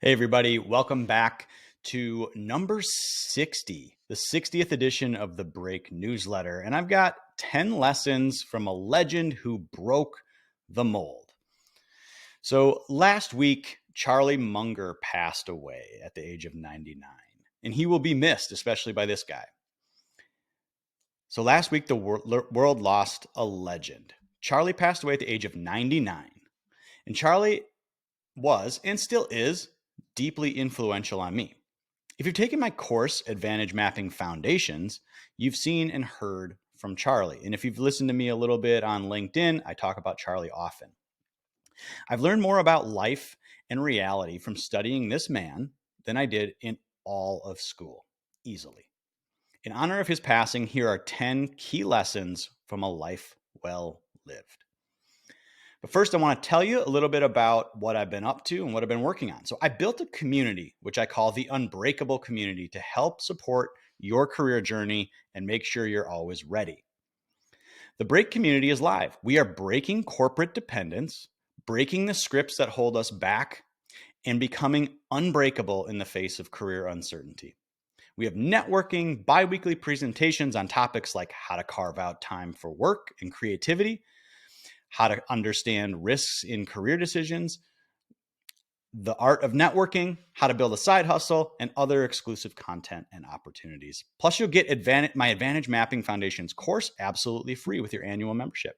Hey, everybody. Welcome back to number 60, the 60th edition of the Break newsletter. And I've got 10 lessons from a legend who broke the mold. So last week, Charlie Munger passed away at the age of 99, and he will be missed, especially by this guy. So last week, the world lost a legend. Charlie passed away at the age of 99, and Charlie was and still is deeply influential on me. If you've taken my course, Advantage Mapping Foundations, you've seen and heard from Charlie. And if you've listened to me a little bit on LinkedIn, I talk about Charlie often. I've learned more about life and reality from studying this man than I did in all of school, easily. In honor of his passing, here are 10 key lessons from a life well lived. But first, I want to tell you a little bit about what I've been up to and what I've been working on. So I built a community, which I call the Unbreakable Community, to help support your career journey and make sure you're always ready. The Break community is live. We are breaking corporate dependence, breaking the scripts that hold us back, and becoming unbreakable in the face of career uncertainty. We have networking, bi-weekly presentations on topics like how to carve out time for work and creativity, how to understand risks in career decisions, the art of networking, how to build a side hustle, and other exclusive content and opportunities. Plus, you'll get my Advantage Mapping Foundations course absolutely free with your annual membership.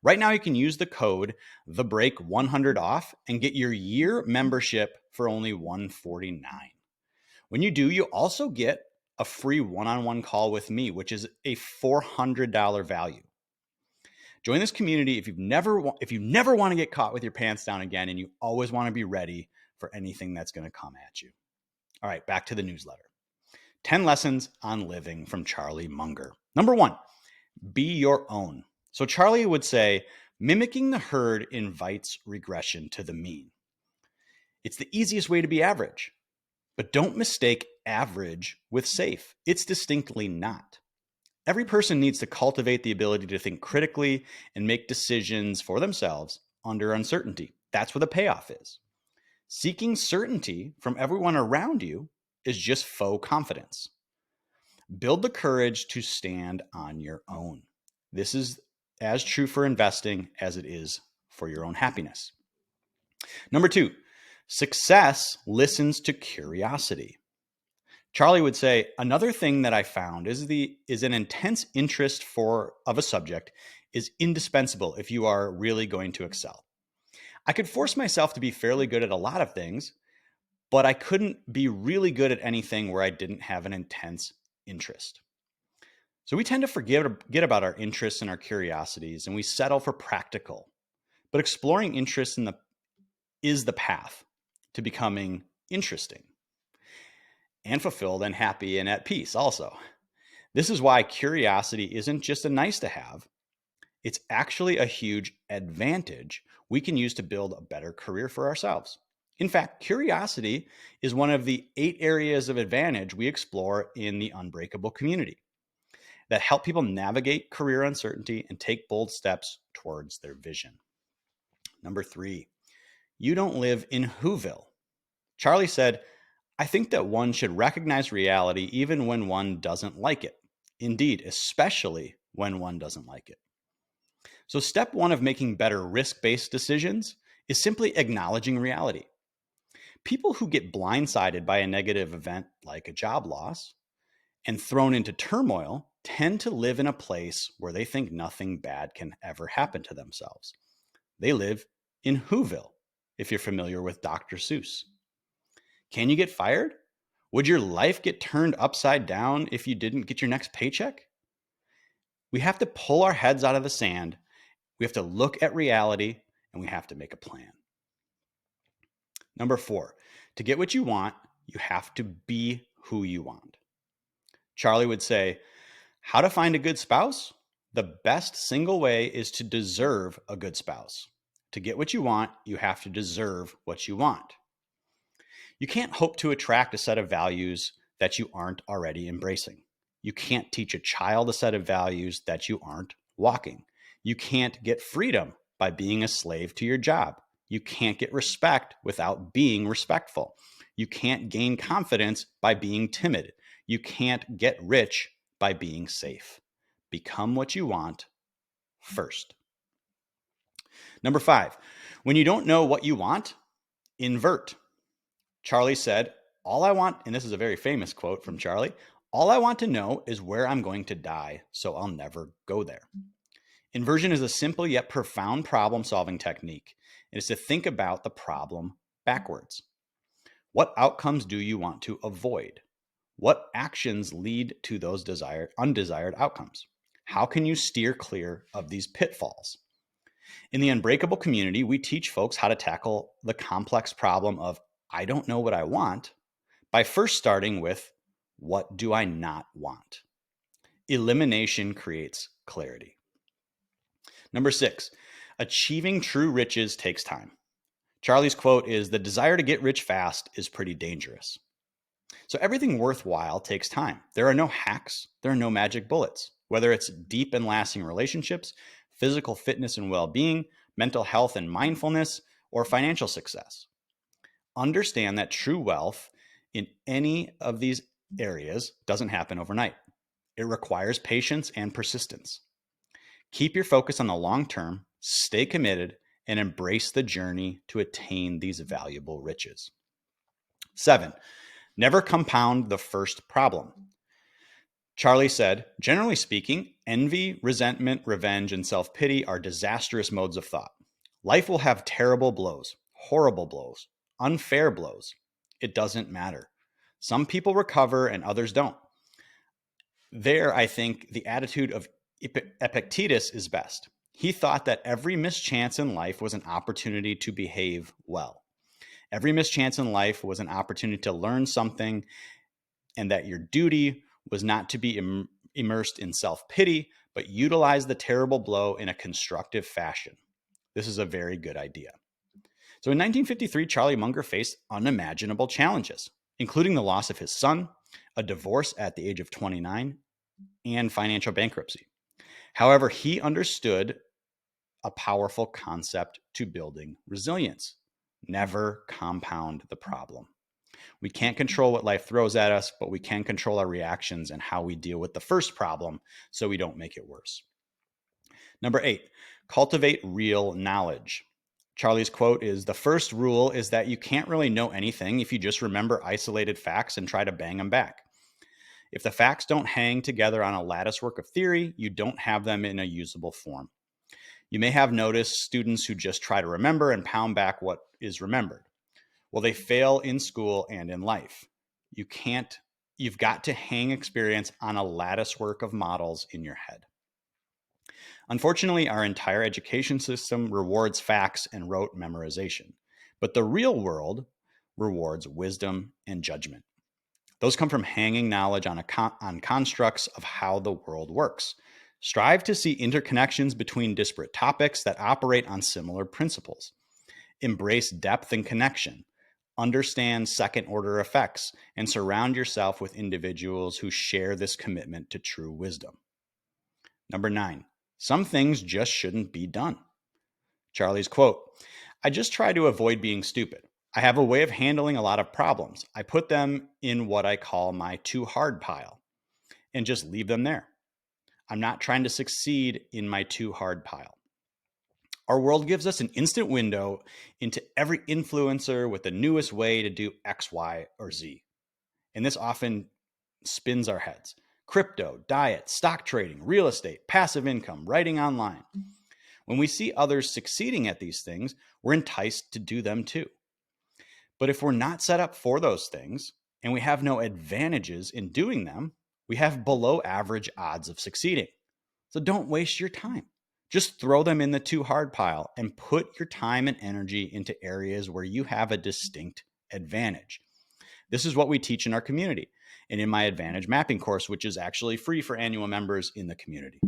Right now, you can use the code TheBreak100 and get your year membership for only $149. When you do, you also get a free one-on-one call with me, which is a $400 value. Join this community if you never want to get caught with your pants down again, and you always want to be ready for anything that's going to come at you. All right, back to the newsletter. 10 lessons on living from Charlie Munger. Number 1, be your own. So Charlie would say, mimicking the herd invites regression to the mean. It's the easiest way to be average, but don't mistake average with safe. It's distinctly not. Every person needs to cultivate the ability to think critically and make decisions for themselves under uncertainty. That's where the payoff is. Seeking certainty from everyone around you is just faux confidence. Build the courage to stand on your own. This is as true for investing as it is for your own happiness. Number 2, success listens to curiosity. Charlie would say, another thing that I found is an intense interest of a subject is indispensable if you are really going to excel. I could force myself to be fairly good at a lot of things, but I couldn't be really good at anything where I didn't have an intense interest. So we tend to forget about our interests and our curiosities, and we settle for practical. But exploring interests is the path to becoming interesting and fulfilled and happy and at peace also. This is why curiosity isn't just a nice to have. It's actually a huge advantage we can use to build a better career for ourselves. In fact, curiosity is one of the 8 areas of advantage we explore in the Unbreakable community that help people navigate career uncertainty and take bold steps towards their vision. Number 3, you don't live in Whoville. Charlie said, I think that one should recognize reality even when one doesn't like it. Indeed, especially when one doesn't like it. So step 1 of making better risk-based decisions is simply acknowledging reality. People who get blindsided by a negative event like a job loss and thrown into turmoil tend to live in a place where they think nothing bad can ever happen to themselves. They live in Whoville, if you're familiar with Dr. Seuss. Can you get fired? Would your life get turned upside down if you didn't get your next paycheck? We have to pull our heads out of the sand. We have to look at reality, and we have to make a plan. Number 4, to get what you want, you have to be who you want. Charlie would say, how to find a good spouse? The best single way is to deserve a good spouse. To get what you want, you have to deserve what you want. You can't hope to attract a set of values that you aren't already embracing. You can't teach a child a set of values that you aren't walking. You can't get freedom by being a slave to your job. You can't get respect without being respectful. You can't gain confidence by being timid. You can't get rich by being safe. Become what you want first. Number 5, when you don't know what you want, invert. Charlie said, all I want, and this is a very famous quote from Charlie, all I want to know is where I'm going to die, so I'll never go there. Inversion is a simple yet profound problem-solving technique. It is to think about the problem backwards. What outcomes do you want to avoid? What actions lead to those undesired outcomes? How can you steer clear of these pitfalls? In the Unbreakable community, we teach folks how to tackle the complex problem of I don't know what I want by first starting with what do I not want? Elimination creates clarity. Number 6, achieving true riches takes time. Charlie's quote is, the desire to get rich fast is pretty dangerous. So everything worthwhile takes time. There are no hacks. There are no magic bullets. Whether it's deep and lasting relationships, physical fitness and well-being, mental health and mindfulness, or financial success. Understand that true wealth in any of these areas doesn't happen overnight. It requires patience and persistence. Keep your focus on the long term, stay committed, and embrace the journey to attain these valuable riches. 7, never compound the first problem. Charlie said, generally speaking, envy, resentment, revenge, and self-pity are disastrous modes of thought. Life will have terrible blows, horrible blows, unfair blows. It doesn't matter. Some people recover and others don't. There, I think the attitude of Epictetus is best. He thought that every mischance in life was an opportunity to behave well. Every mischance in life was an opportunity to learn something, and that your duty was not to be immersed in self-pity, but utilize the terrible blow in a constructive fashion. This is a very good idea. So in 1953, Charlie Munger faced unimaginable challenges, including the loss of his son, a divorce at the age of 29, and financial bankruptcy. However, he understood a powerful concept to building resilience. Never compound the problem. We can't control what life throws at us, but we can control our reactions and how we deal with the first problem so we don't make it worse. Number 8, cultivate real knowledge. Charlie's quote is, the first rule is that you can't really know anything if you just remember isolated facts and try to bang them back. If the facts don't hang together on a latticework of theory, you don't have them in a usable form. You may have noticed students who just try to remember and pound back what is remembered. Well, they fail in school and in life. You've got to hang experience on a latticework of models in your head. Unfortunately, our entire education system rewards facts and rote memorization, but the real world rewards wisdom and judgment. Those come from hanging knowledge on constructs of how the world works. Strive to see interconnections between disparate topics that operate on similar principles. Embrace depth and connection. Understand second-order effects, and surround yourself with individuals who share this commitment to true wisdom. Number 9, some things just shouldn't be done. Charlie's quote, I just try to avoid being stupid. I have a way of handling a lot of problems. I put them in what I call my too hard pile and just leave them there. I'm not trying to succeed in my too hard pile. Our world gives us an instant window into every influencer with the newest way to do X, Y, or Z. And this often spins our heads. Crypto, diet, stock trading, real estate, passive income, writing online. When we see others succeeding at these things, we're enticed to do them too. But if we're not set up for those things and we have no advantages in doing them, we have below average odds of succeeding. So don't waste your time. Just throw them in the too hard pile and put your time and energy into areas where you have a distinct advantage. This is what we teach in our community and in my Advantage Mapping course, which is actually free for annual members in the community.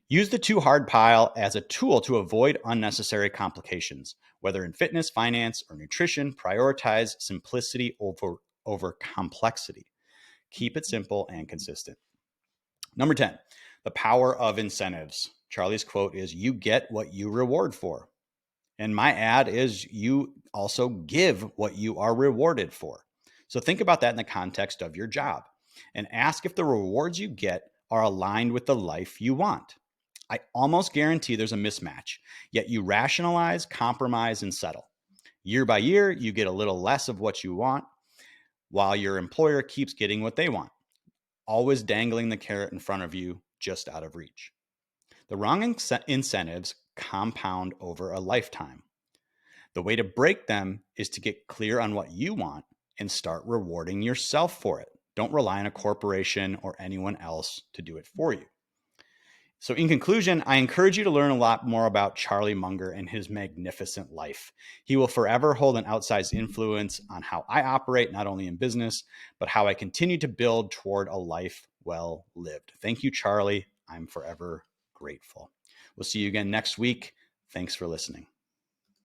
Use the too hard pile as a tool to avoid unnecessary complications. Whether in fitness, finance, or nutrition, prioritize simplicity over complexity. Keep it simple and consistent. Number 10, the power of incentives. Charlie's quote is, you get what you reward for. And my ad is you also give what you are rewarded for. So think about that in the context of your job and ask if the rewards you get are aligned with the life you want. I almost guarantee there's a mismatch, yet you rationalize, compromise, and settle. Year by year, you get a little less of what you want while your employer keeps getting what they want, always dangling the carrot in front of you just out of reach. The wrong incentives compound over a lifetime. The way to break them is to get clear on what you want and start rewarding yourself for it. Don't rely on a corporation or anyone else to do it for you. So, in conclusion, I encourage you to learn a lot more about Charlie Munger and his magnificent life. He will forever hold an outsized influence on how I operate, not only in business, but how I continue to build toward a life well lived. Thank you, Charlie. I'm forever grateful. We'll see you again next week. Thanks for listening.